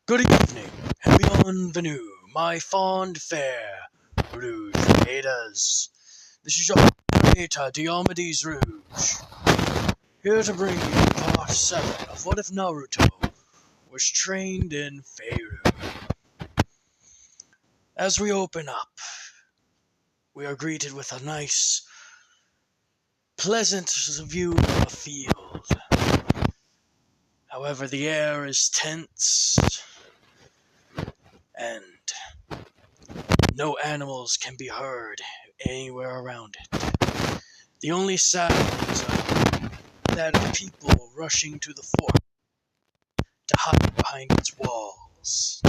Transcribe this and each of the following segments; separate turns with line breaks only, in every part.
Good evening, and bienvenue, my fond fair Rouge Raiders. This is your narrator, Diomedes Rouge, here to bring you part 7 of What If Naruto was trained in Faerune. As we open up, we are greeted with a nice, pleasant view of a field. However, the air is tense, and no animals can be heard anywhere around it. The only sounds are that of people rushing to the fort to hide behind its walls.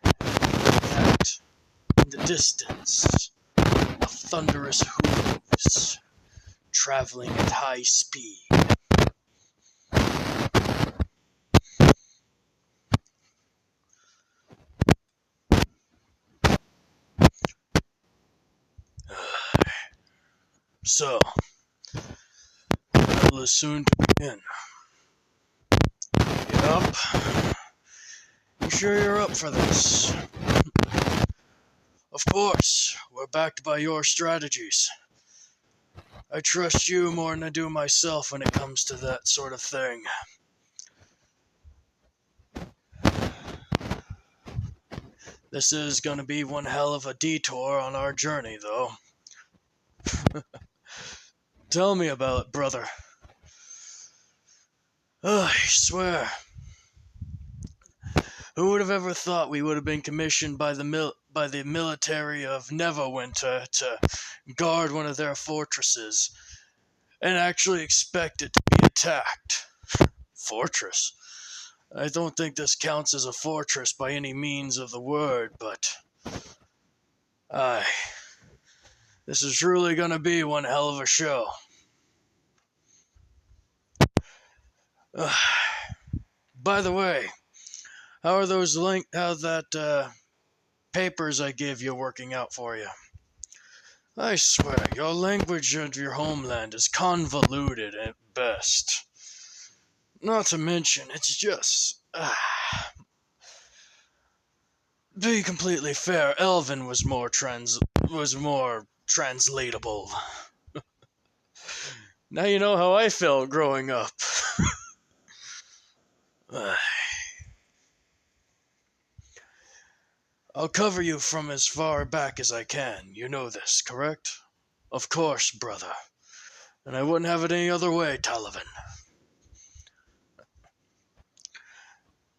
That, in the distance, of thunderous hooves traveling at high speed. So, battle is soon to begin. Get up. You sure you're up for this? Of course, we're backed by your strategies. I trust you more than I do myself when it comes to that sort of thing. This is gonna be one hell of a detour on our journey, though. Tell me about it, brother. I swear. Who would have ever thought we would have been commissioned by the military of Neverwinter to guard one of their fortresses and actually expect it to be attacked? Fortress? I don't think this counts as a fortress by any means of the word, but aye, this is truly gonna be one hell of a show. By the way, how that papers I give you working out for you? I swear, your language of your homeland is convoluted at best. Not to mention, it's just... be completely fair, Elven was more translatable. Now you know how I felt growing up. I'll cover you from as far back as I can. You know this, correct? Of course, brother. And I wouldn't have it any other way, Taliban.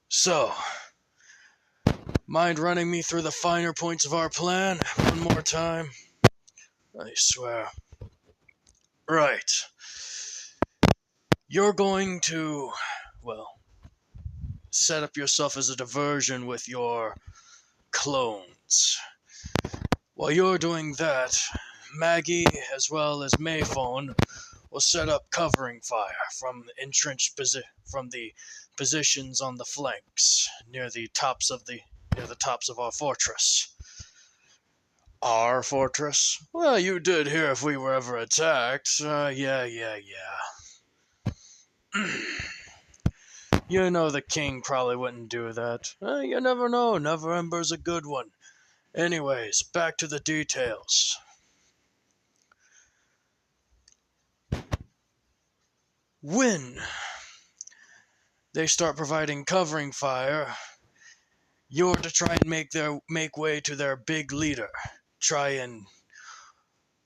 So, mind running me through the finer points of our plan one more time? I swear. Right. You're going to, well, set up yourself as a diversion with your clones. While you're doing that, Maggie, as well as Mayphone, will set up covering fire from the positions on the flanks near the tops of our fortress. Our fortress? Well, you did hear if we were ever attacked. Yeah. You know the king probably wouldn't do that. You never know. Never Ember's a good one. Anyways, back to the details. When they start providing covering fire, you're to try and make way to their big leader. Try and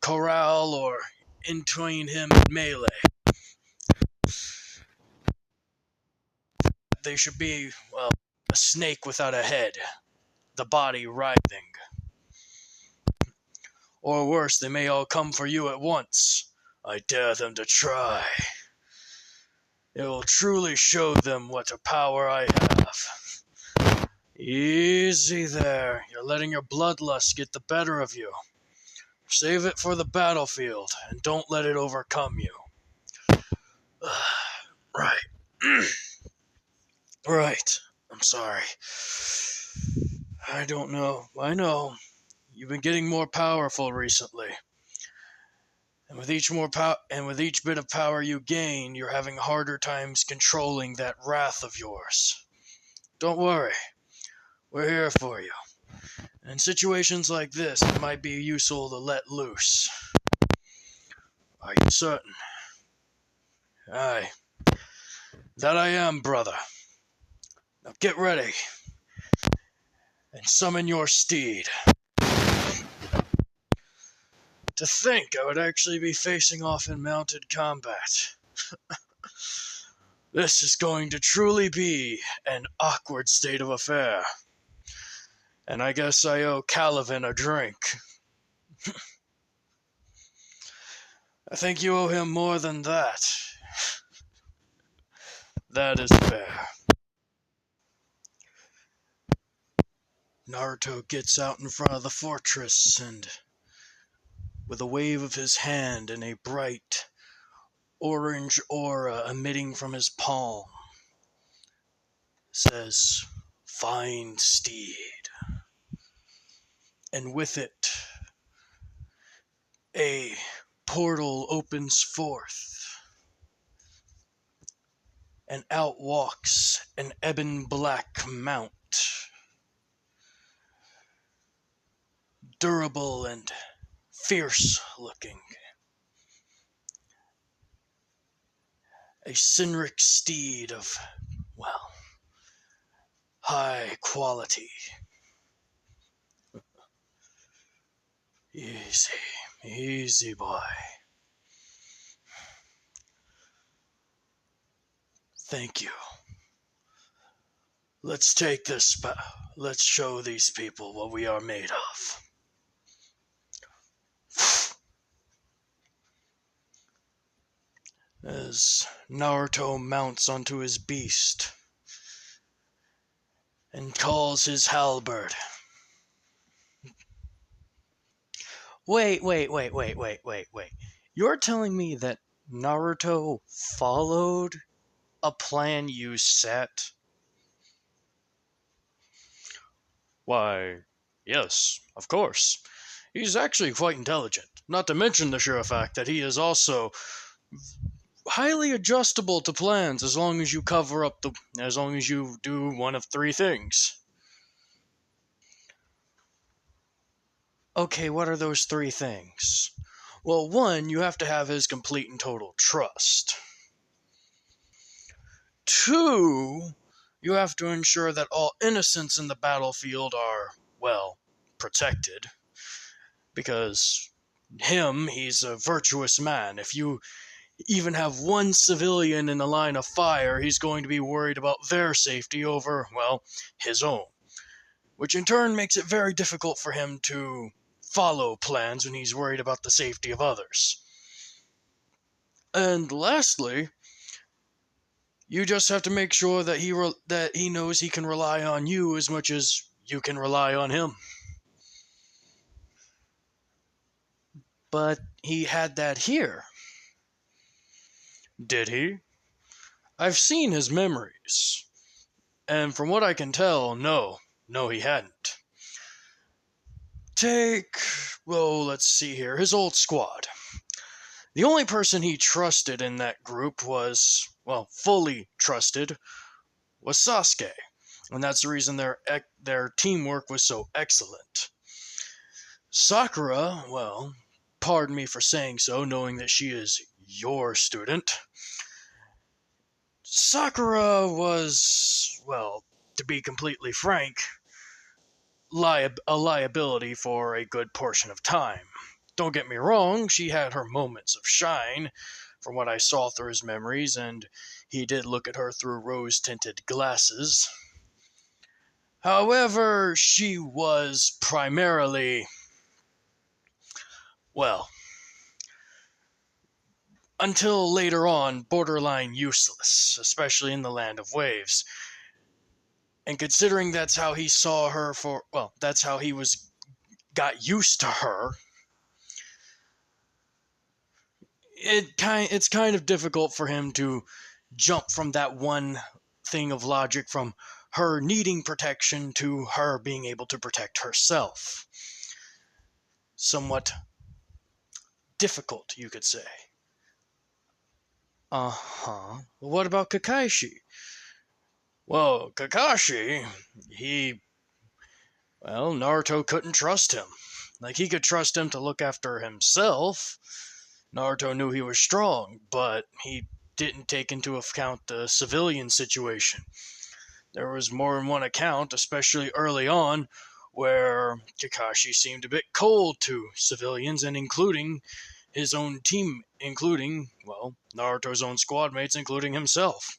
corral or entwine him in melee. They should be, well, a snake without a head, the body writhing. Or worse, they may all come for you at once. I dare them to try. It will truly show them what a power I have. Easy there. You're letting your bloodlust get the better of you. Save it for the battlefield, and don't let it overcome you. Right. Right. I'm sorry. I don't know. I know. You've been getting more powerful recently. And with each bit of power you gain, you're having harder times controlling that wrath of yours. Don't worry, we're here for you. In situations like this, it might be useful to let loose. Are you certain? Aye. That I am, brother. Now get ready and summon your steed. To think I would actually be facing off in mounted combat. This is going to truly be an awkward state of affair. And I guess I owe Caliban a drink. I think you owe him more than that. That is fair. Naruto gets out in front of the fortress and, with a wave of his hand and a bright orange aura emitting from his palm, says, "Fine steed." And with it, a portal opens forth, and out walks an ebon black mount, durable and fierce looking. A Cynric steed of, well, high quality. Easy, easy boy. Thank you. Let's take this, let's show these people what we are made of. As Naruto mounts onto his beast and calls his halberd. Wait. You're telling me that Naruto followed a plan you set? Why, yes, of course. He's actually quite intelligent. Not to mention the sure fact that he is also highly adjustable to plans as long as you do one of three things. Okay, what are those three things? Well, one, you have to have his complete and total trust. Two, you have to ensure that all innocents in the battlefield are, well, protected. Because he's a virtuous man. If you even have one civilian in the line of fire, he's going to be worried about their safety over, well, his own. Which in turn makes it very difficult for him to follow plans when he's worried about the safety of others. And lastly, you just have to make sure that he knows he can rely on you as much as you can rely on him. But he had that here. Did he? I've seen his memories. And from what I can tell, no, he hadn't. Let's see here, his old squad. The only person he trusted in that group fully trusted, was Sasuke. And that's the reason their teamwork was so excellent. Sakura, well, pardon me for saying so, knowing that she is your student. Sakura was, well, to be completely frank, a liability for a good portion of time. Don't get me wrong, she had her moments of shine, from what I saw through his memories, and he did look at her through rose-tinted glasses. However, she was primarily, well, until later on, borderline useless, especially in the Land of Waves. And considering that's how he saw her that's how he got used to her, it's kind of difficult for him to jump from that one thing of logic from her needing protection to her being able to protect herself. Somewhat difficult, you could say. Uh-huh. What about Kakashi? Well, Kakashi, Naruto couldn't trust him. Like, he could trust him to look after himself. Naruto knew he was strong, but he didn't take into account the civilian situation. There was more than one account, especially early on, where Kakashi seemed a bit cold to civilians, and including his own team, including, Naruto's own squad mates, including himself.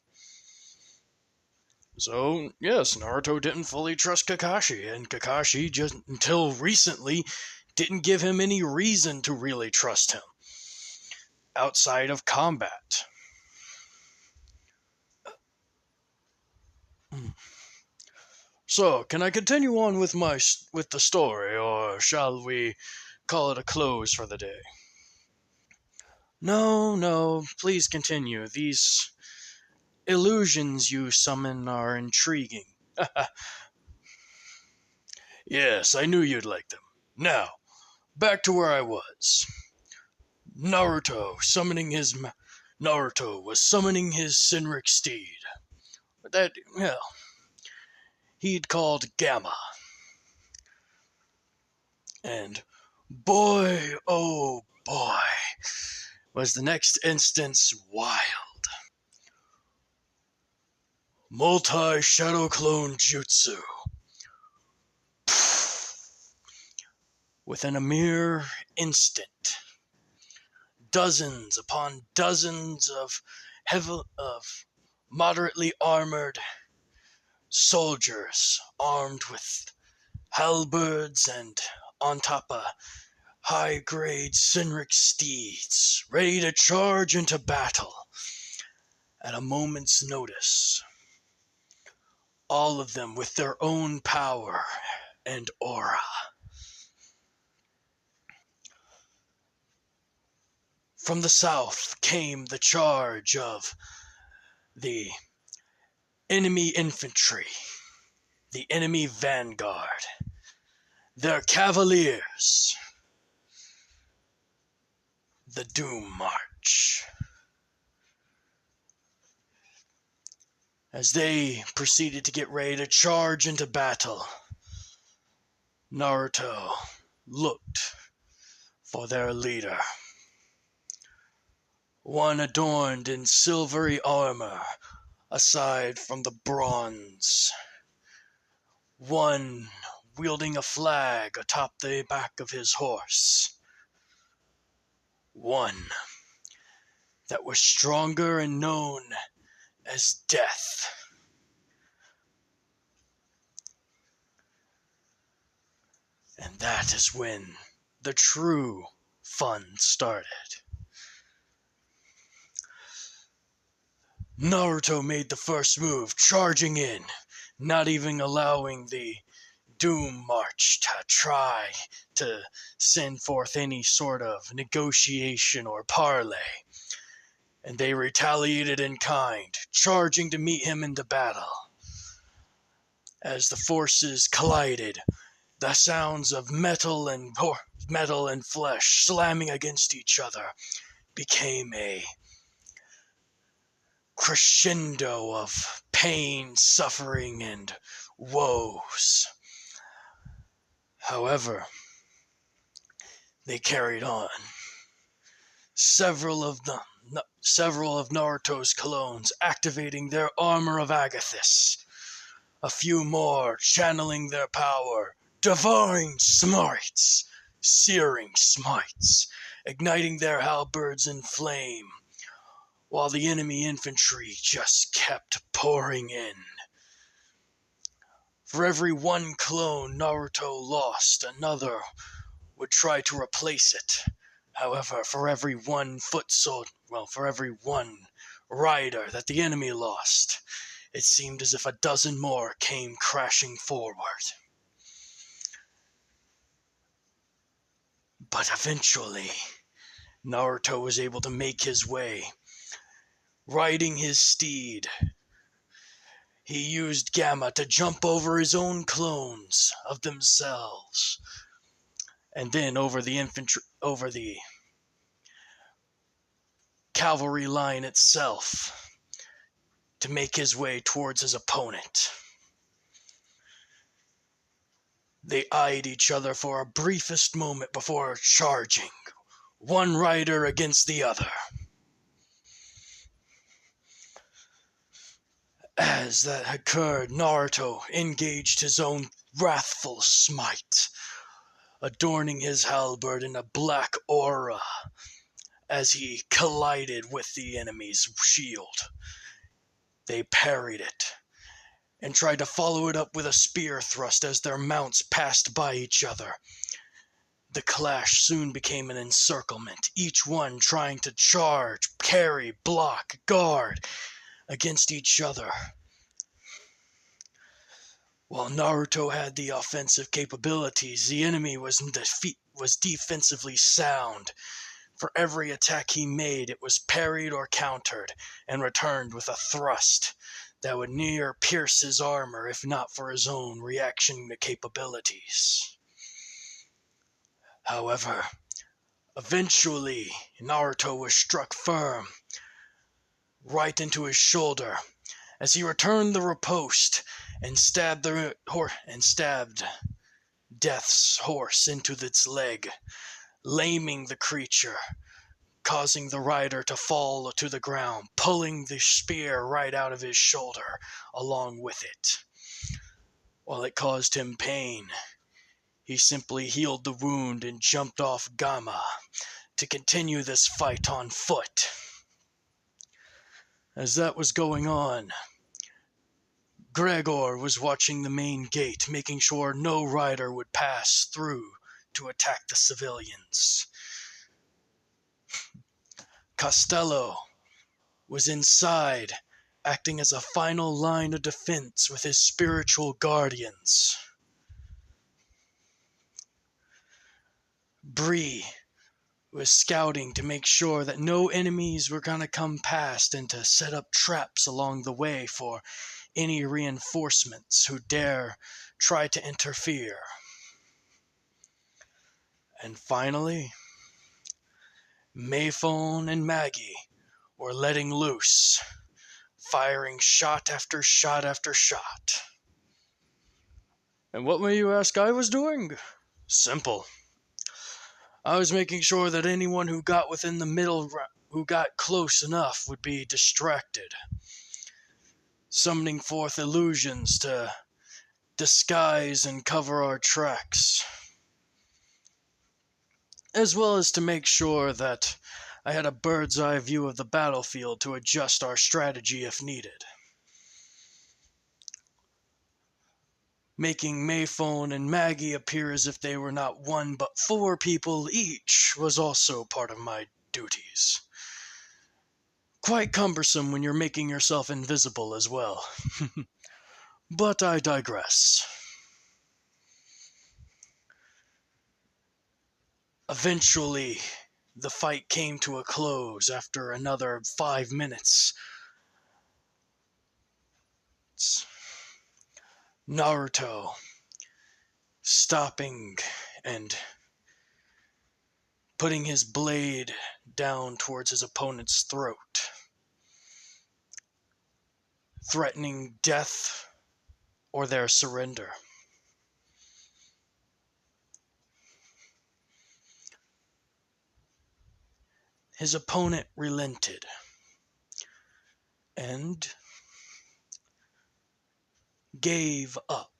So, yes, Naruto didn't fully trust Kakashi, and Kakashi, just until recently, didn't give him any reason to really trust him outside of combat. So, can I continue on with the story, or shall we call it a close for the day? No, no, please continue. These illusions you summon are intriguing. Yes, I knew you'd like them. Now, back to where I was. Naruto was summoning his Sinric steed. That, he'd called Gamma. And boy, oh boy, was the next instance wild. Multi-Shadow Clone Jutsu. Within a mere instant, dozens upon dozens of moderately armored soldiers armed with halberds and on top of high-grade Sinric steeds, ready to charge into battle at a moment's notice. All of them with their own power and aura. From the south came the charge of the enemy infantry, the enemy vanguard, their cavaliers, the Doom March. As they proceeded to get ready to charge into battle, Naruto looked for their leader. One adorned in silvery armor, aside from the bronze. One wielding a flag atop the back of his horse. One that was stronger and known as Death. And that is when the true fun started. Naruto made the first move, charging in, not even allowing the Doom March to try to send forth any sort of negotiation or parley. And they retaliated in kind, charging to meet him in the battle. As the forces collided, the sounds of metal and flesh slamming against each other became a crescendo of pain, suffering, and woes. However, they carried on. Several of Naruto's clones activating their armor of Agathis. A few more channeling their power, divine smites, searing smites, igniting their halberds in flame, while the enemy infantry just kept pouring in. For every one clone Naruto lost, another would try to replace it. However, for every one rider that the enemy lost, it seemed as if a dozen more came crashing forward. But eventually, Naruto was able to make his way. Riding his steed, he used Gamma to jump over his own clones of themselves, and then over the cavalry line itself to make his way towards his opponent. They eyed each other for a briefest moment before charging, one rider against the other. As that occurred, Naruto engaged his own wrathful smite, adorning his halberd in a black aura as he collided with the enemy's shield. They parried it and tried to follow it up with a spear thrust as their mounts passed by each other. The clash soon became an encirclement, each one trying to charge, parry, block, guard against each other. While Naruto had the offensive capabilities, the enemy was defensively sound. For every attack he made, it was parried or countered, and returned with a thrust that would near pierce his armor if not for his own reaction capabilities. However, eventually, Naruto was struck firm, right into his shoulder, as he returned the riposte and stabbed Death's horse into its leg, laming the creature, causing the rider to fall to the ground, pulling the spear right out of his shoulder along with it. While it caused him pain, he simply healed the wound and jumped off Gamma to continue this fight on foot. As that was going on, Gregor was watching the main gate, making sure no rider would pass through to attack the civilians. Costello was inside, acting as a final line of defense with his spiritual guardians. Bree was scouting to make sure that no enemies were going to come past and to set up traps along the way for any reinforcements who dare try to interfere. And finally, Mayphone and Maggie were letting loose, firing shot after shot after shot. And what may you ask I was doing? Simple. I was making sure that anyone who got within the middle, who got close enough, would be distracted, summoning forth illusions to disguise and cover our tracks, as well as to make sure that I had a bird's eye view of the battlefield to adjust our strategy if needed. Making Mayphone and Maggie appear as if they were not one but 4 people each was also part of my duties. Quite cumbersome when you're making yourself invisible as well. But I digress. Eventually, the fight came to a close after another 5 minutes. Naruto stopping and putting his blade down towards his opponent's throat, threatening death or their surrender. His opponent relented and gave up.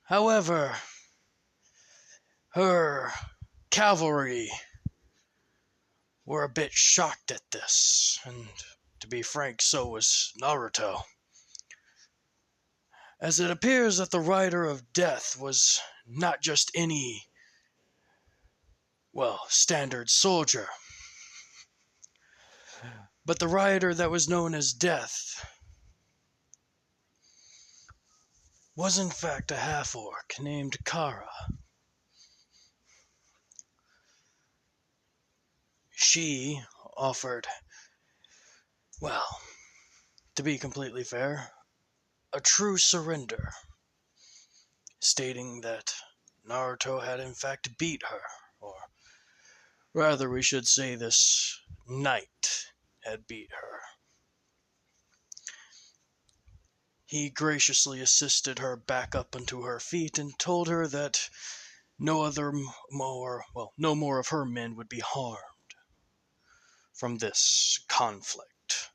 However, her cavalry were a bit shocked at this, and to be frank, so was Naruto, as it appears that the rider of death was not just any, standard soldier, but the rider that was known as Death was in fact a half-orc named Kara. She offered, to be completely fair, a true surrender, stating that Naruto had in fact beat her, or Rather, we should say this knight had beat her. He graciously assisted her back up onto her feet and told her that no more of her men would be harmed from this conflict.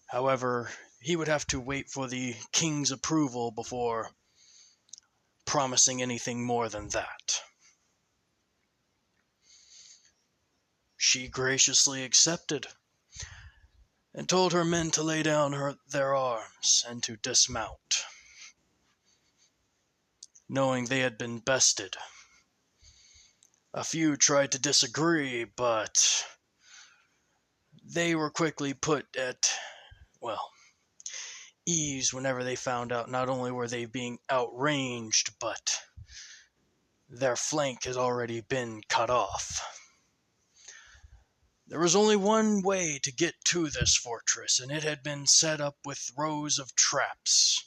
However, he would have to wait for the king's approval before promising anything more than that. She graciously accepted and told her men to lay down their arms and to dismount, knowing they had been bested. A few tried to disagree, but they were quickly put at, ease whenever they found out not only were they being outranged, but their flank had already been cut off. There was only one way to get to this fortress, and it had been set up with rows of traps.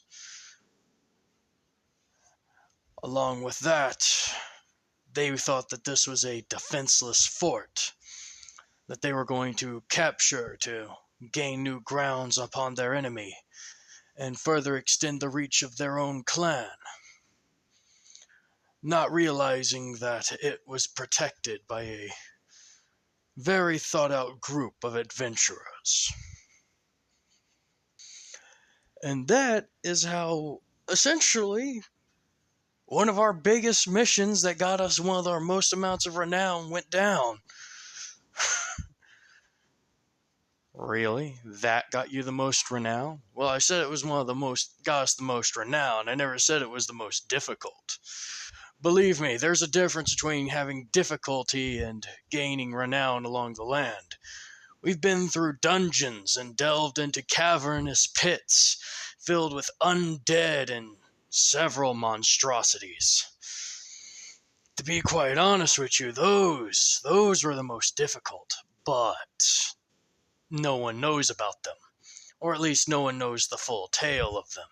Along with that, they thought that this was a defenseless fort that they were going to capture to gain new grounds upon their enemy and further extend the reach of their own clan, not realizing that it was protected by a very thought-out group of adventurers. And that is how, essentially, one of our biggest missions that got us one of our most amounts of renown went down. Really? That got you the most renown? Well, I said it was got us the most renown. I never said it was the most difficult. Believe me, there's a difference between having difficulty and gaining renown along the land. We've been through dungeons and delved into cavernous pits filled with undead and several monstrosities. To be quite honest with you, those were the most difficult, but no one knows about them, or at least no one knows the full tale of them.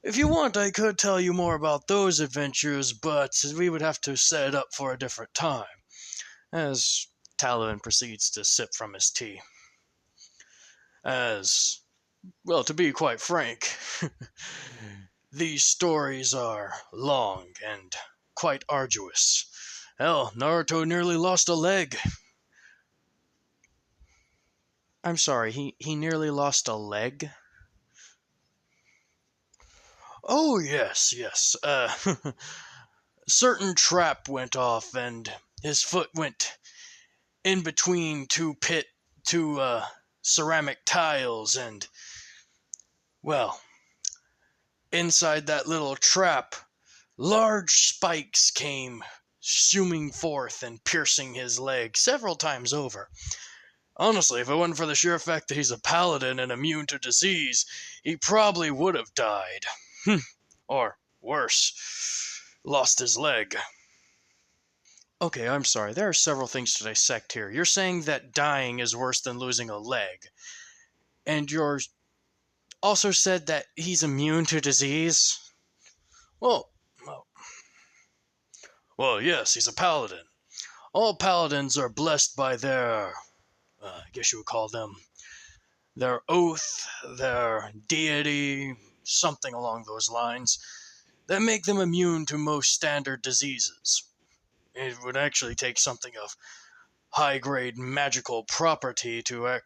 If you want, I could tell you more about those adventures, but we would have to set it up for a different time, as Talavin proceeds to sip from his tea. To be quite frank, these stories are long and quite arduous. Hell, Naruto nearly lost a leg. I'm sorry, he nearly lost a leg? Oh, yes. Certain trap went off, and his foot went in between two ceramic tiles, and, inside that little trap, large spikes came zooming forth and piercing his leg several times over. Honestly, if it wasn't for the sheer fact that he's a paladin and immune to disease, he probably would have died. Or, worse, lost his leg. Okay, I'm sorry. There are several things to dissect here. You're saying that dying is worse than losing a leg. And you're also said that he's immune to disease? Well, yes, he's a paladin. All paladins are blessed by their, I guess you would call them, their oath, their deity, something along those lines, that make them immune to most standard diseases. It would actually take something of high-grade magical property to a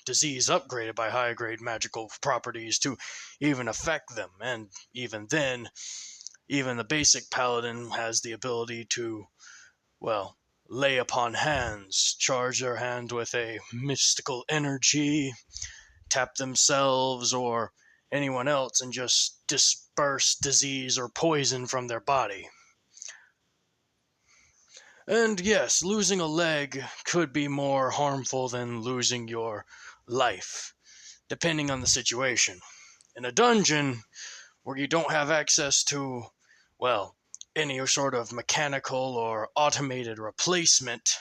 disease upgraded by high-grade magical properties to even affect them, and even then, even the basic paladin has the ability to, lay upon hands, charge their hand with a mystical energy, tap themselves or anyone else, and just disperse disease or poison from their body. And yes, losing a leg could be more harmful than losing your life, depending on the situation. In a dungeon where you don't have access to, any sort of mechanical or automated replacement,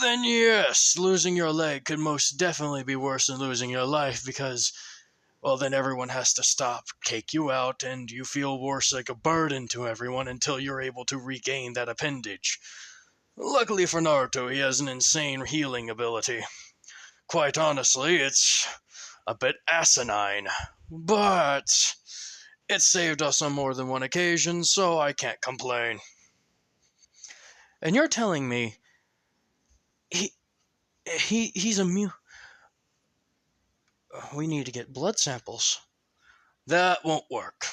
then yes, losing your leg could most definitely be worse than losing your life because, well, then everyone has to stop, take you out, and you feel worse like a burden to everyone until you're able to regain that appendage. Luckily for Naruto, he has an insane healing ability. Quite honestly, it's a bit asinine, but it saved us on more than one occasion, so I can't complain. And you're telling me he he's immune? We need to get blood samples. That won't work.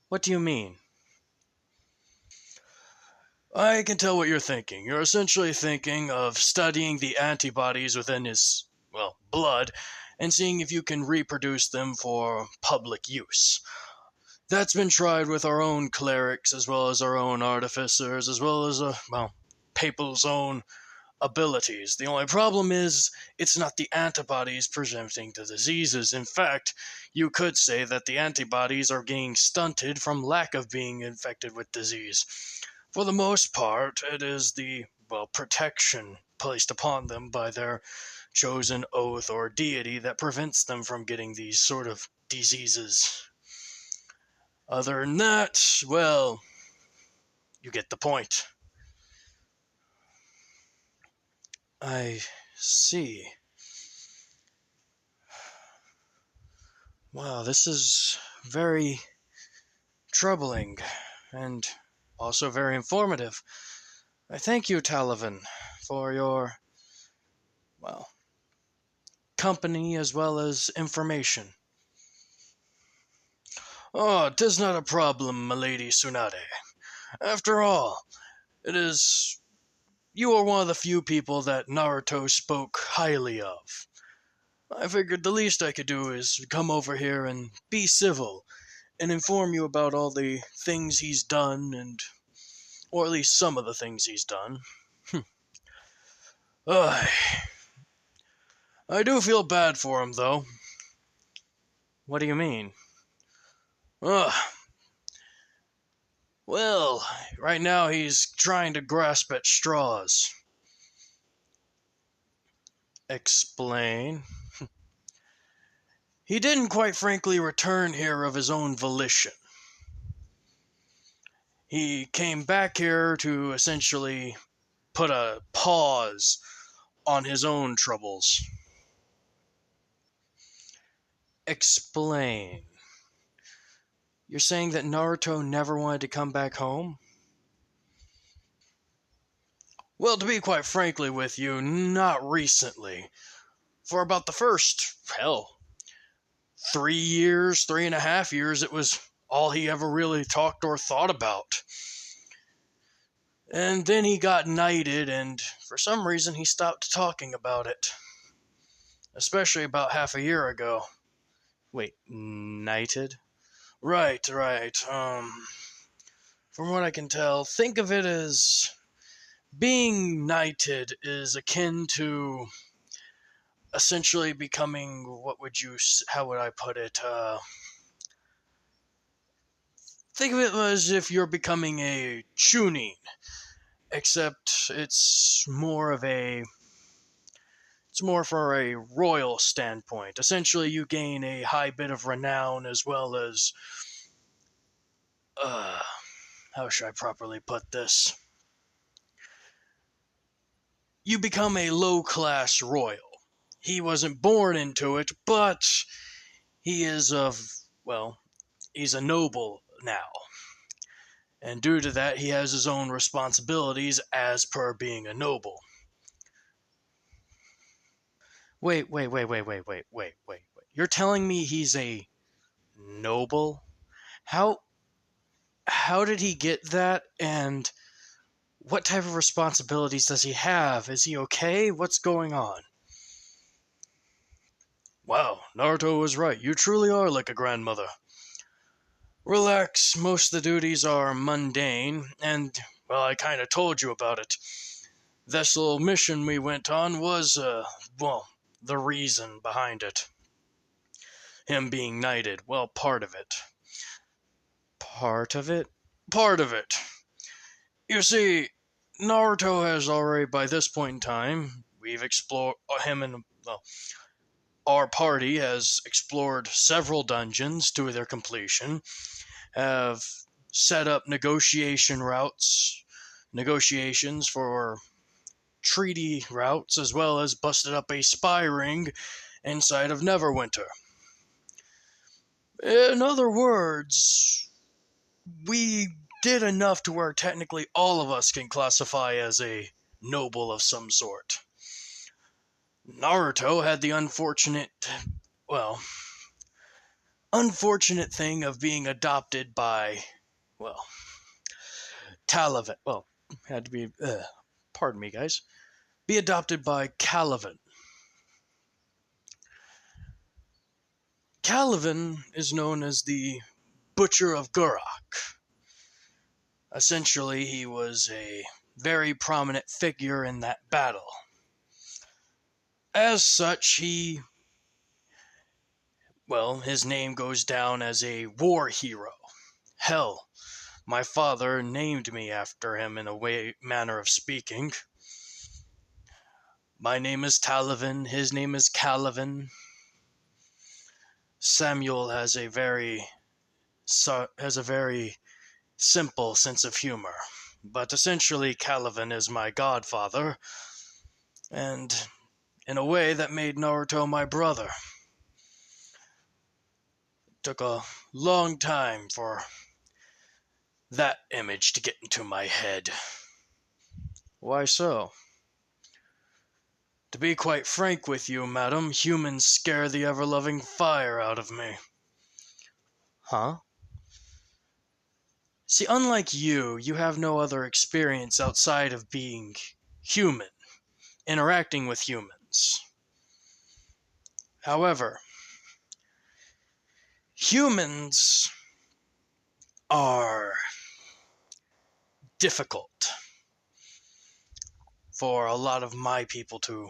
What do you mean? I can tell what you're thinking. You're essentially thinking of studying the antibodies within his, well, blood and seeing if you can reproduce them for public use. That's been tried with our own clerics as well as our own artificers as well as, well, people's own abilities. The only problem is it's not the antibodies presenting the diseases. In fact, you could say that the antibodies are being stunted from lack of being infected with disease. For the most part, it is the, well, protection placed upon them by their chosen oath or deity that prevents them from getting these sort of diseases. Other than that, well, you get the point. I see. Wow, this is very troubling and also very informative. I thank you, Talavan, for your, well, company as well as information. Oh, 'tis not a problem, milady Tsunade. After all, it is you are one of the few people that Naruto spoke highly of. I figured the least I could do is come over here and be civil and inform you about all the things he's done and or at least some of the things he's done. I do feel bad for him though. What do you mean? Ugh. Well, right now he's trying to grasp at straws. Explain. He didn't quite frankly return here of his own volition. He came back here to essentially put a pause on his own troubles. Explain. You're saying that Naruto never wanted to come back home? Well, to be quite frankly with you, not recently. For about the first, hell, 3 years, 3.5 years, it was all he ever really talked or thought about. And then he got knighted, and for some reason he stopped talking about it. Especially about half a year ago. Wait, knighted? Right. From what I can tell, think of it as being knighted is akin to essentially becoming, how would I put it, think of it as if you're becoming a chunin, except it's more for a royal standpoint. Essentially, you gain a high bit of renown as well as, how should I properly put this? You become a low-class royal. He wasn't born into it, but he is he's a noble now. And due to that, he has his own responsibilities as per being a noble. Wait. You're telling me he's a noble? How did he get that, and what type of responsibilities does he have? Is he okay? What's going on? Wow, Naruto was right. You truly are like a grandmother. Relax, most of the duties are mundane, and, well, I kinda told you about it. This little mission we went on was, the reason behind it. Him being knighted, well, part of it. Part of it? Part of it. You see, Naruto has already, by this point in time, we've explored him and, well, our party has explored several dungeons to their completion, have set up negotiations for treaty routes, as well as busted up a spy ring inside of Neverwinter. In other words, we did enough to where technically all of us can classify as a noble of some sort. Naruto had the unfortunate thing of being adopted by, well, Talavan. Well, had to be, pardon me, guys. Be adopted by Calavan. Calavan is known as the Butcher of Gurok. Essentially, he was a very prominent figure in that battle. As such, his name goes down as a war hero. Hell, my father named me after him in a manner of speaking. My name is Talavan, his name is Calavan. Samuel has a very simple sense of humor, but essentially Calavan is my godfather, and in a way that made Naruto my brother. It took a long time for that image to get into my head. Why so? To be quite frank with you, madam, humans scare the ever-loving fire out of me. Huh? See, unlike you have no other experience outside of being human, interacting with humans. However, humans are difficult for a lot of my people to,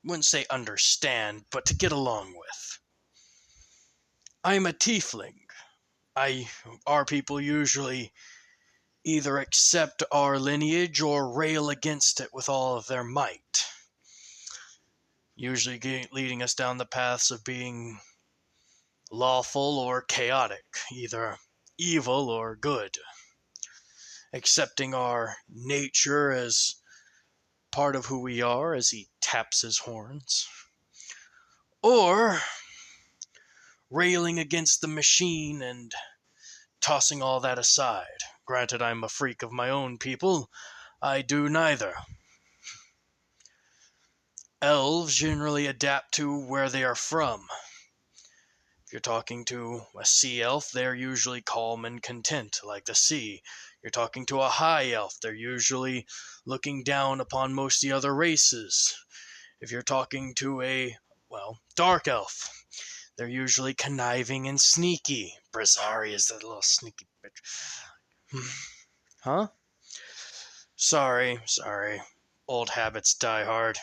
wouldn't say understand, but to get along with. I'm a tiefling. Our people usually either accept our lineage or rail against it with all of their might, usually leading us down the paths of being lawful or chaotic, either evil or good, accepting our nature as part of who we are as he taps his horns, or railing against the machine and tossing all that aside. Granted, I'm a freak of my own people, I do neither. Elves generally adapt to where they are from. If you're talking to a sea elf, they're usually calm and content, like the sea. You're talking to a high elf, they're usually looking down upon most of the other races. If you're talking to a, dark elf, they're usually conniving and sneaky. Brazzari is that little sneaky bitch. Huh? Sorry. Old habits die hard.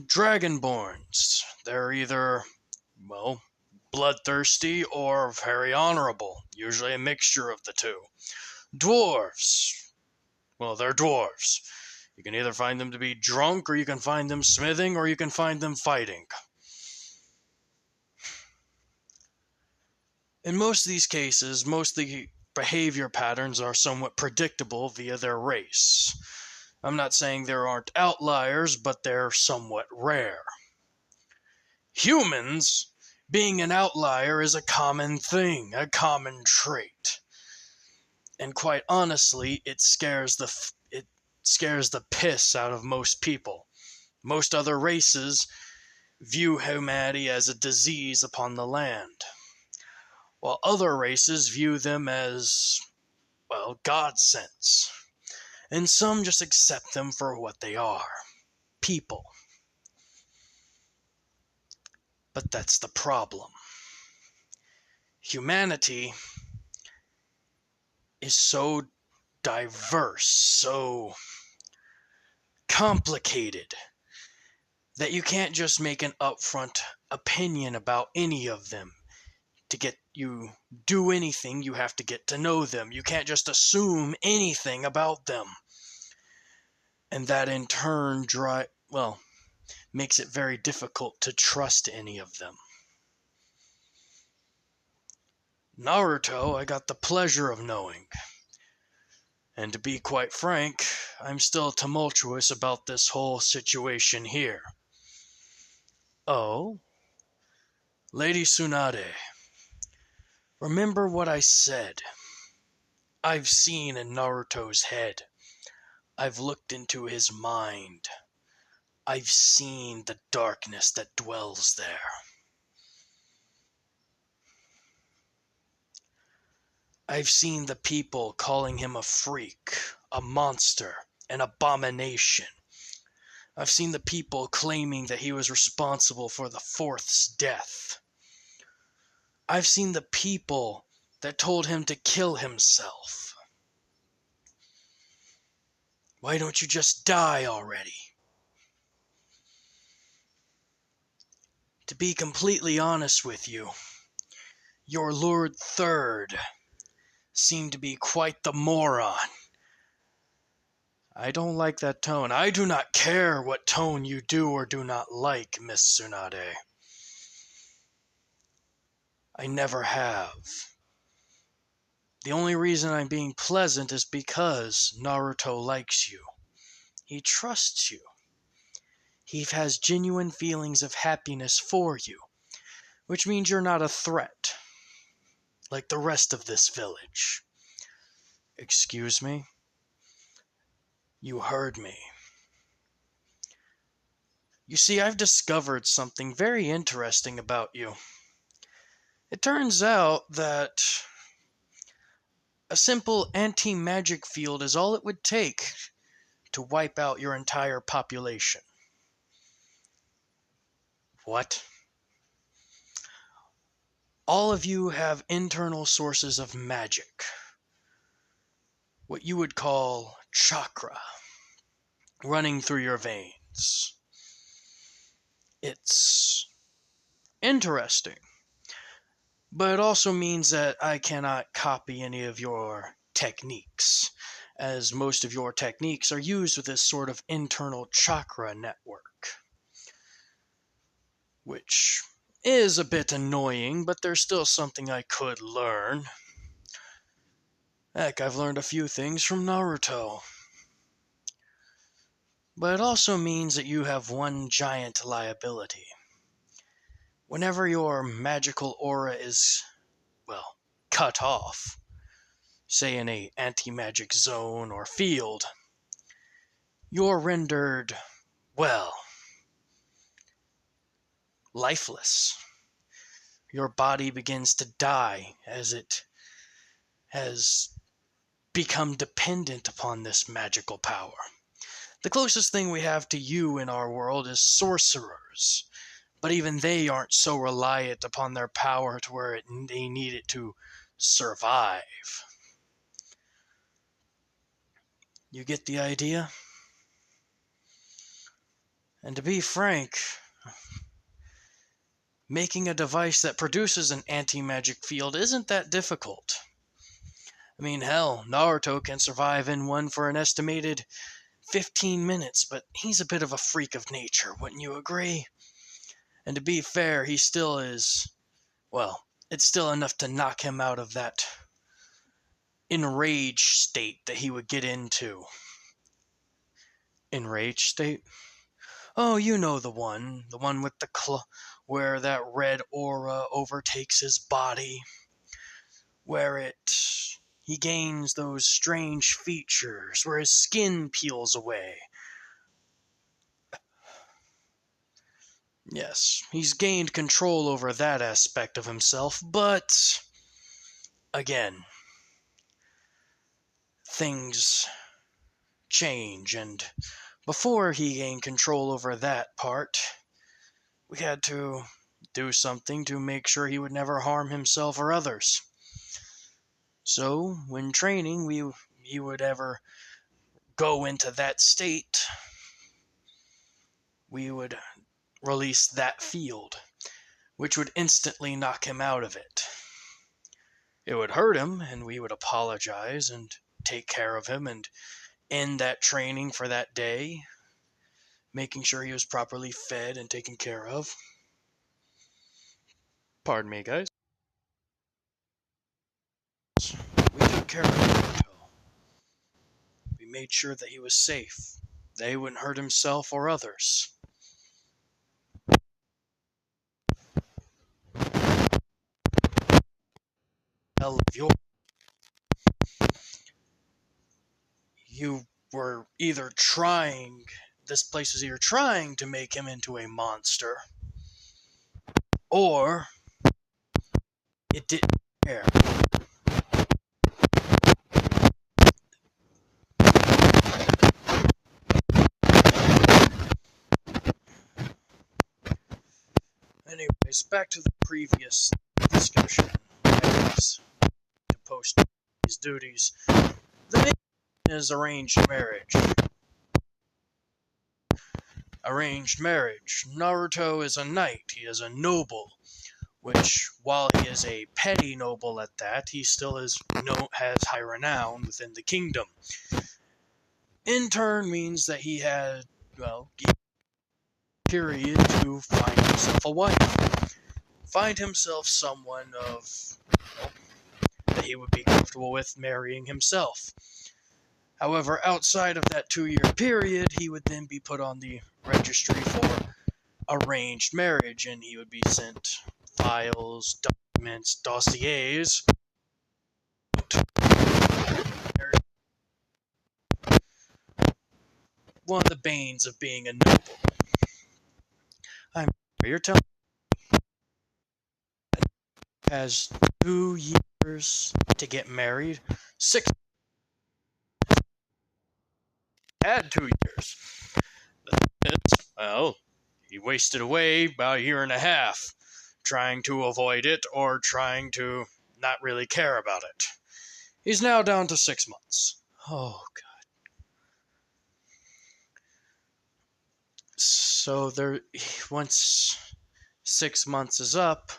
Dragonborns. They're either, bloodthirsty or very honorable. Usually a mixture of the two. Dwarves. They're dwarves. You can either find them to be drunk, or you can find them smithing, or you can find them fighting. In most of these cases, most of the behavior patterns are somewhat predictable via their race. I'm not saying there aren't outliers, but they're somewhat rare. Humans, being an outlier is a common thing, a common trait. And quite honestly, it scares the piss out of most people. Most other races view humanity as a disease upon the land, while other races view them as, godsends. And some just accept them for what they are, people. But that's the problem. Humanity is so diverse, so complicated, that you can't just make an upfront opinion about any of them. To get you do anything, you have to get to know them. You can't just assume anything about them. And that in turn makes it very difficult to trust any of them. Naruto, I got the pleasure of knowing. And to be quite frank, I'm still tumultuous about this whole situation here. Oh? Lady Tsunade, remember what I said. I've seen in Naruto's head. I've looked into his mind. I've seen the darkness that dwells there. I've seen the people calling him a freak, a monster, an abomination. I've seen the people claiming that he was responsible for the fourth's death. I've seen the people that told him to kill himself. Why don't you just die already? To be completely honest with you, your Lord Third seemed to be quite the moron. I don't like that tone. I do not care what tone you do or do not like, Miss Tsunade. I never have. The only reason I'm being pleasant is because Naruto likes you. He trusts you. He has genuine feelings of happiness for you, which means you're not a threat, like the rest of this village. Excuse me? You heard me. You see, I've discovered something very interesting about you. It turns out that a simple anti-magic field is all it would take to wipe out your entire population. What? All of you have internal sources of magic. What you would call chakra, running through your veins. It's interesting. But it also means that I cannot copy any of your techniques, as most of your techniques are used with this sort of internal chakra network. Which is a bit annoying, but there's still something I could learn. Heck, I've learned a few things from Naruto. But it also means that you have one giant liability. Whenever your magical aura is, cut off, say in a anti-magic zone or field, you're rendered, lifeless. Your body begins to die as it has become dependent upon this magical power. The closest thing we have to you in our world is sorcerers, but even they aren't so reliant upon their power to where they need it to survive. You get the idea? And to be frank, making a device that produces an anti-magic field isn't that difficult. I mean, hell, Naruto can survive in one for an estimated 15 minutes, but he's a bit of a freak of nature, wouldn't you agree? And to be fair, he still is, it's still enough to knock him out of that enraged state that he would get into. Enraged state? Oh, you know the one with the where that red aura overtakes his body, where he gains those strange features, where his skin peels away. Yes, he's gained control over that aspect of himself, but again, things change, and before he gained control over that part, we had to do something to make sure he would never harm himself or others. So, when training, he would ever go into that state, we would release that field, which would instantly knock him out of it. It would hurt him, and we would apologize and take care of him and in that training for that day, making sure he was properly fed and taken care of. Pardon me, guys. We took care of Naruto. We made sure that he was safe. That he wouldn't hurt himself or others. Hell of you were either trying, this place was either trying to make him into a monster, or it didn't care. Anyways, back to the previous discussion. Anyways, to post these duties. The main is arranged marriage. Arranged marriage. Naruto is a knight. He is a noble, which, while he is a petty noble at that, he still has high renown within the kingdom. In turn means that he had, period to find himself a wife. Find himself someone that he would be comfortable with marrying himself. However, outside of that 2-year period, he would then be put on the registry for arranged marriage, and he would be sent files, documents, dossiers. One of the banes of being a noble. You're telling me he has 2 years to get married? 6 had 2 years. Well, he wasted away about a year and a half trying to avoid it or trying to not really care about it. He's now down to 6 months. Oh, God. So once 6 months is up,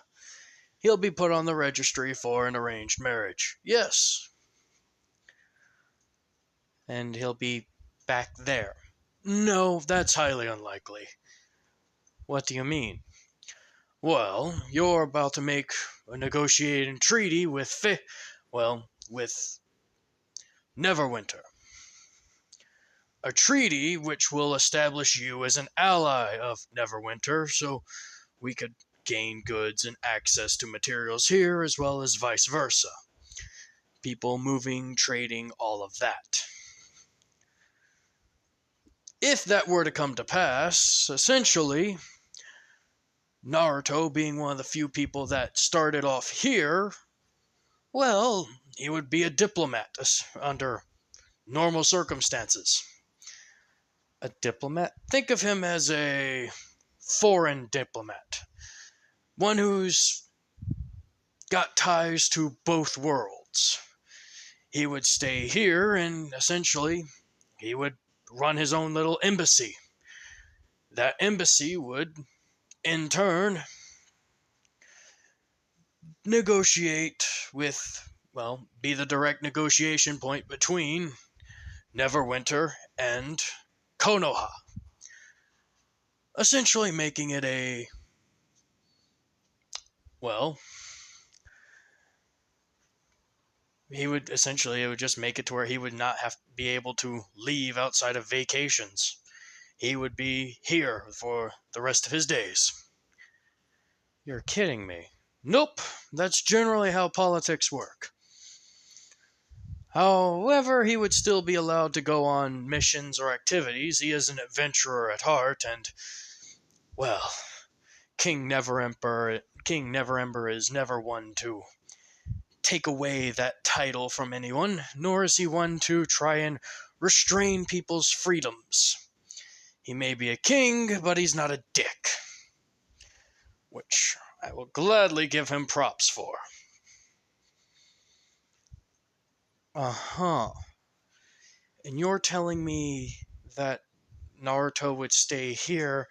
he'll be put on the registry for an arranged marriage. Yes. And he'll be back there. No, that's highly unlikely. What do you mean? Well, you're about to make a negotiating treaty with Neverwinter. A treaty which will establish you as an ally of Neverwinter, so we could gain goods and access to materials here, as well as vice versa. People moving, trading, all of that. If that were to come to pass, essentially, Naruto being one of the few people that started off here, well, he would be a diplomat under normal circumstances. A diplomat? Think of him as a foreign diplomat. One who's got ties to both worlds. He would stay here and essentially he would run his own little embassy. That embassy would, in turn, negotiate with, be the direct negotiation point between Neverwinter and Konoha. Essentially making it it would just make it to where he would not have to be able to leave outside of vacations. He would be here for the rest of his days. You're kidding me. Nope, that's generally how politics work. However, he would still be allowed to go on missions or activities. He is an adventurer at heart, and, King Neverember is never one to take away that title from anyone, nor is he one to try and restrain people's freedoms. He may be a king, but he's not a dick. Which I will gladly give him props for. Uh-huh. And you're telling me that Naruto would stay here,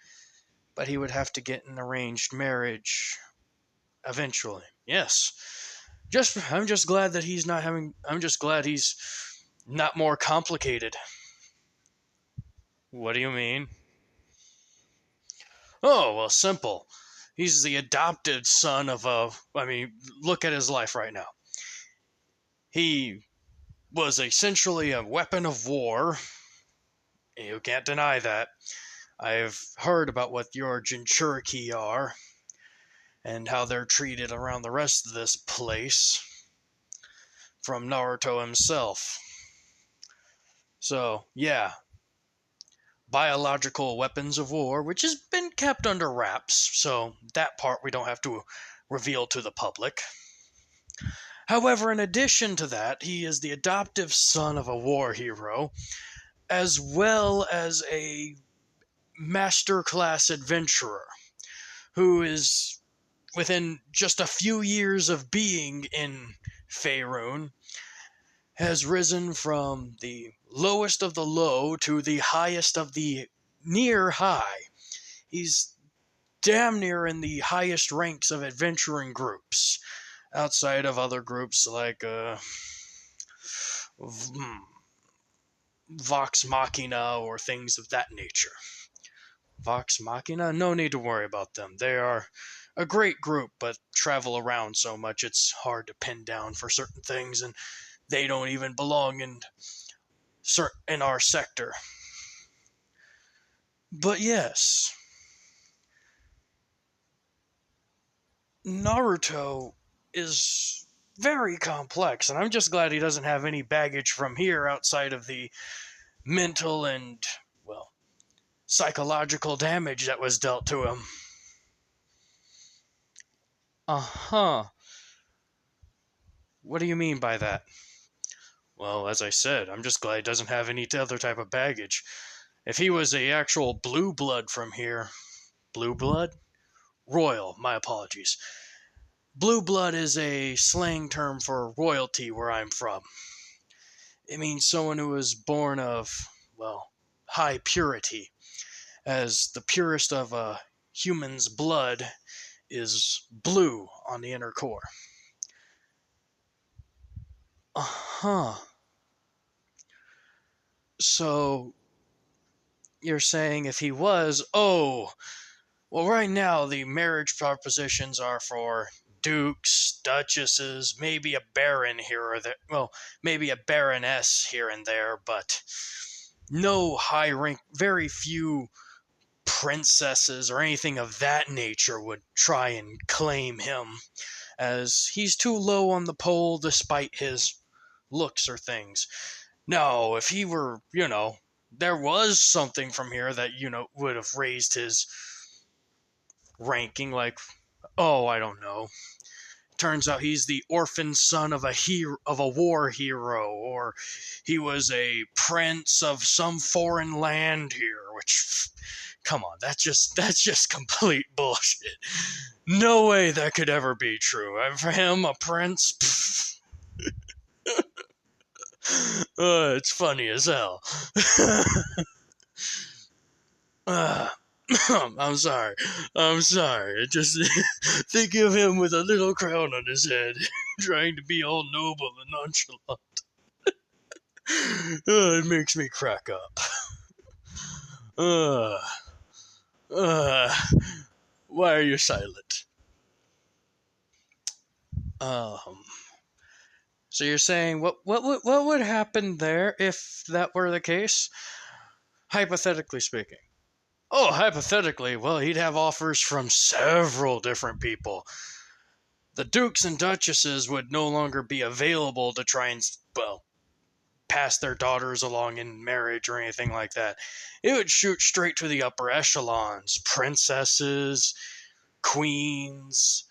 but he would have to get an arranged marriage eventually. Yes. I'm just glad that I'm just glad he's not more complicated. What do you mean? Oh, well, simple. He's the adopted son of a. I mean, look at his life right now. He was essentially a weapon of war. You can't deny that. I've heard about what your Jinchuriki are and how they're treated around the rest of this place from Naruto himself. So, yeah, biological weapons of war, which has been kept under wraps, so that part we don't have to reveal to the public. However, in addition to that, he is the adoptive son of a war hero, as well as a masterclass adventurer who is within just a few years of being in Faerune has risen from the lowest of the low to the highest of the near high. He's damn near in the highest ranks of adventuring groups, outside of other groups like Vox Machina or things of that nature. Vox Machina? No need to worry about them. They are a great group, but travel around so much it's hard to pin down for certain things, and they don't even belong in our sector. But yes, Naruto is very complex, and I'm just glad he doesn't have any baggage from here outside of the mental and, well, psychological damage that was dealt to him. Uh huh. What do you mean by that? Well, as I said, I'm just glad he doesn't have any other type of baggage. If he was a actual blue blood from here, blue blood? Royal, my apologies. Blue blood is a slang term for royalty where I'm from. It means someone who is born of, well, high purity, as the purest of a human's blood is blue on the inner core. Uh huh. So you're saying if he was, oh, well, right now the marriage propositions are for dukes, duchesses, maybe a baron here or there. Well, maybe a baroness here and there, but no high rank, very few princesses or anything of that nature would try and claim him, as he's too low on the pole despite his looks or things. No, if he were, there was something from here that, would have raised his ranking, like, oh, I don't know. Turns out he's the orphan son of a war hero, or he was a prince of some foreign land here, which, come on, that's just complete bullshit. No way that could ever be true. For him, a prince, it's funny as hell. uh, I'm sorry. I'm sorry. Just think of him with a little crown on his head, trying to be all noble and nonchalant. It makes me crack up. Uh, uh, why are you silent? Um. So you're saying what would happen there if that were the case? Hypothetically speaking. Oh, hypothetically, well, he'd have offers from several different people. The dukes and duchesses would no longer be available to try and, well, pass their daughters along in marriage or anything like that. It would shoot straight to the upper echelons. Princesses, queens,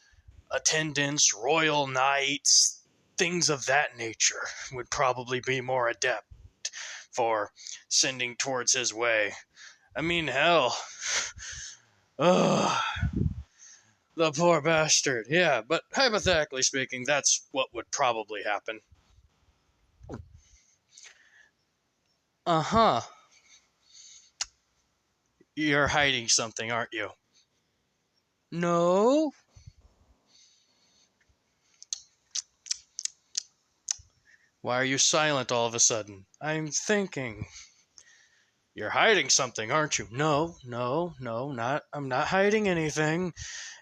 attendants, royal knights, things of that nature would probably be more adept for sending towards his way. I mean, hell. Ugh. The poor bastard. Yeah, but hypothetically speaking, that's what would probably happen. Uh huh. You're hiding something, aren't you? No. Why are you silent all of a sudden? I'm thinking. You're hiding something, aren't you? No, no, no, not. I'm not hiding anything.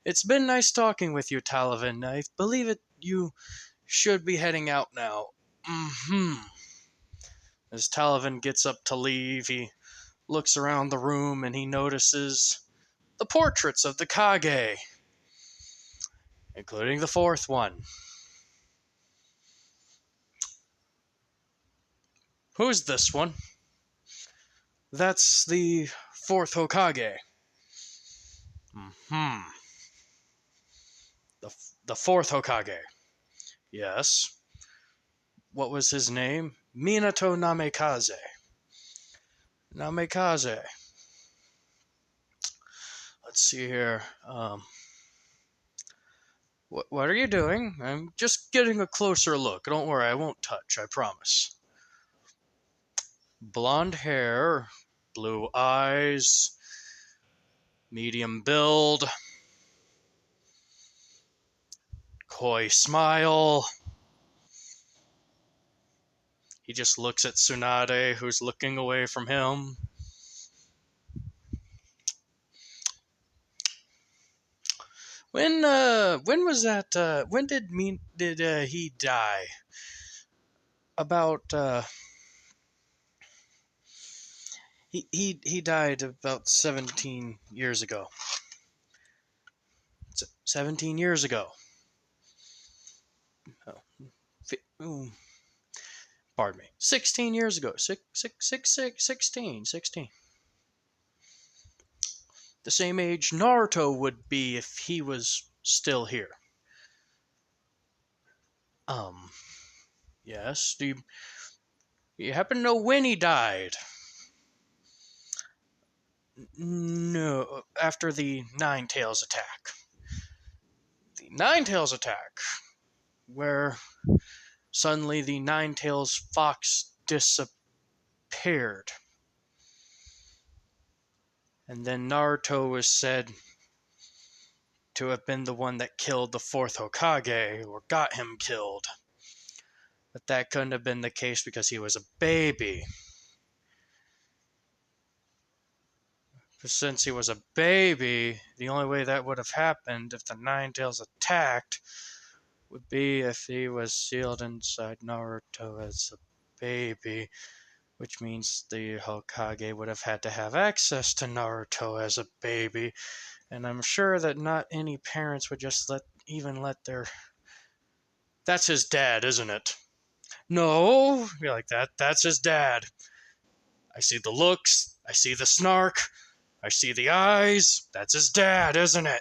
It's been nice talking with you, Talavin. I believe it. You should be heading out now. Hmm. As Talavin gets up to leave, he looks around the room and he notices the portraits of the Kage, including the fourth one. Who's this one? That's the fourth Hokage. Hmm. The fourth Hokage. Yes. What was his name? Minato Namikaze. Namikaze. Let's see here. What are you doing? I'm just getting a closer look. Don't worry, I won't touch, I promise. Blonde hair, blue eyes, medium build, coy smile. He just looks at Tsunade, who's looking away from him. When was that? When did he die? About he died about 17 years ago. 17 years ago. Oh, pardon me. 16 years ago. 16. The same age Naruto would be if he was still here. Yes. Do you happen to know when he died? No, after the Nine Tails attack. The Nine Tails attack, where suddenly the Nine Tails fox disappeared. And then Naruto was said to have been the one that killed the fourth Hokage, or got him killed. But that couldn't have been the case because he was a baby. Since he was a baby, the only way that would have happened if the Nine Tails attacked would be if he was sealed inside Naruto as a baby, which means the Hokage would have had to have access to Naruto as a baby, and I'm sure that not any parents would just let their... That's his dad, isn't it? No, be like that. That's his dad. I see the looks, I see the snark, I see the eyes. That's his dad, isn't it?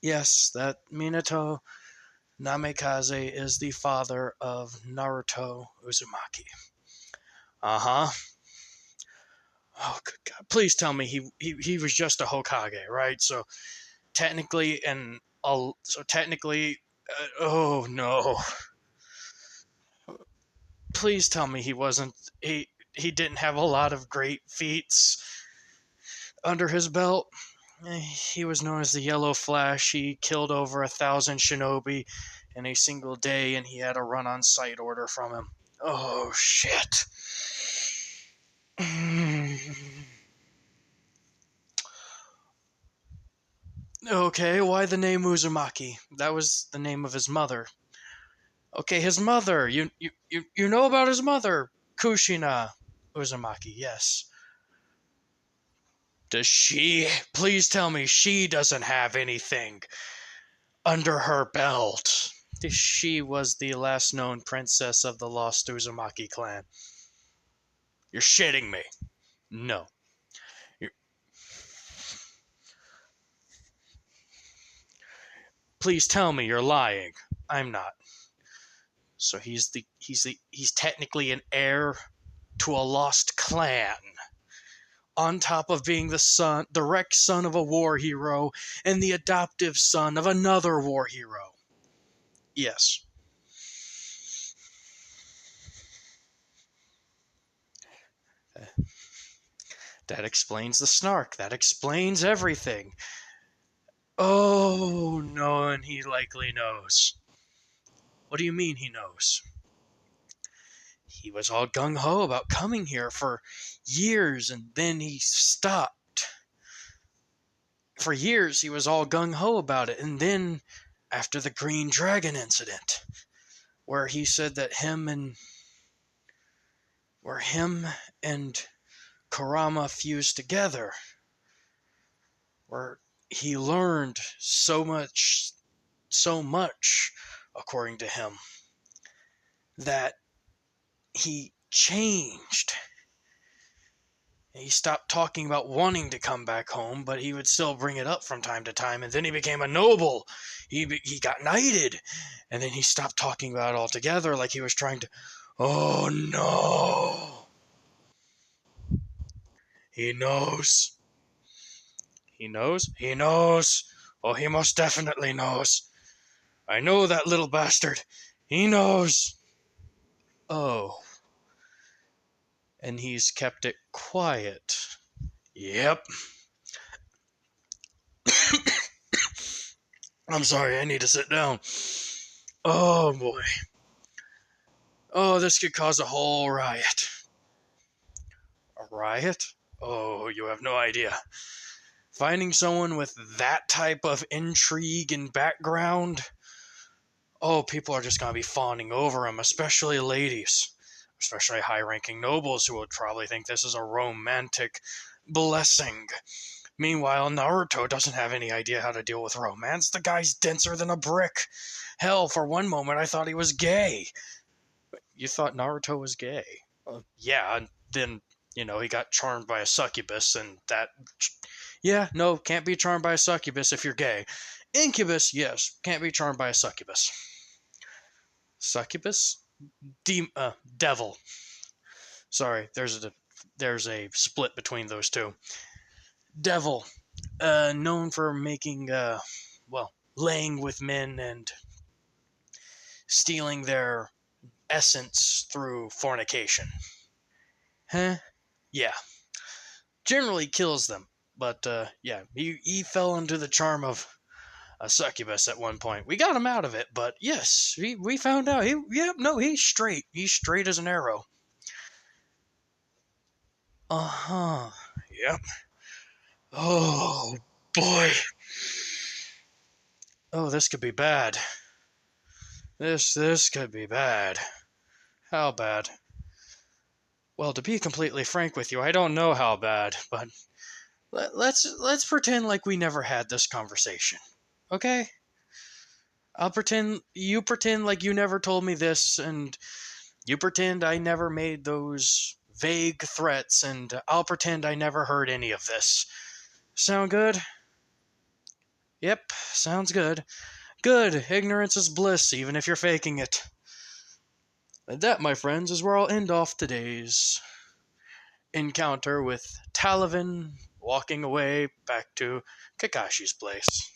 Yes, that Minato Namikaze is the father of Naruto Uzumaki. Uh-huh. Oh, good God. Please tell me he was just a Hokage, right? So technically, oh no. Please tell me he wasn't, he didn't have a lot of great feats under his belt. He was known as the Yellow Flash. He killed over 1,000 shinobi in a single day, and he had a run-on sight order from him. Oh, shit. Okay, why the name Uzumaki? That was the name of his mother. Okay, his mother. You know about his mother, Kushina Uzumaki, yes. Does she... Please tell me she doesn't have anything under her belt. She was the last known princess of the lost Uzumaki clan. You're shitting me. No. Please tell me you're lying. I'm not. So he's technically an heir to a lost clan. On top of being the direct son of a war hero and the adoptive son of another war hero. Yes. That explains the snark. That explains everything. Oh, no, and he likely knows. What do you mean he knows? he was all gung-ho about coming here for years, and then he stopped. For years, he was all gung-ho about it, and then after the Green Dragon incident, where he said that him and Kurama fused together, where he learned so much, according to him, that he changed. He stopped talking about wanting to come back home, but he would still bring it up from time to time, and then he became a noble. He got knighted, and then he stopped talking about it altogether, like he was trying to... Oh no! He knows. He knows? He knows! Oh, he most definitely knows. I know that little bastard. He knows. Oh. And he's kept it quiet. Yep. I'm sorry, I need to sit down. Oh boy. Oh, this could cause a whole riot. A riot? Oh, you have no idea. Finding someone with that type of intrigue and background, oh, people are just going to be fawning over him, especially ladies. Especially high-ranking nobles who would probably think this is a romantic blessing. Meanwhile, Naruto doesn't have any idea how to deal with romance. The guy's denser than a brick. Hell, for one moment I thought he was gay. You thought Naruto was gay? Yeah, and then, he got charmed by a succubus, and that... Yeah, no, can't be charmed by a succubus if you're gay. Incubus, yes, can't be charmed by a succubus. Succubus? Devil. Sorry, there's a split between those two. Devil, known for making, laying with men and stealing their essence through fornication. Huh? Yeah. Generally kills them, but, he fell under the charm of a succubus at one point. We got him out of it, but yes, we found out. He's straight. He's straight as an arrow. Uh-huh. Yep. Oh, boy. Oh, this could be bad. This could be bad. How bad? Well, to be completely frank with you, I don't know how bad, but let's pretend like we never had this conversation. Okay? You pretend like you never told me this, and you pretend I never made those vague threats, and I'll pretend I never heard any of this. Sound good? Yep, sounds good. Good, ignorance is bliss, even if you're faking it. And that, my friends, is where I'll end off today's encounter with Talavin walking away back to Kakashi's place.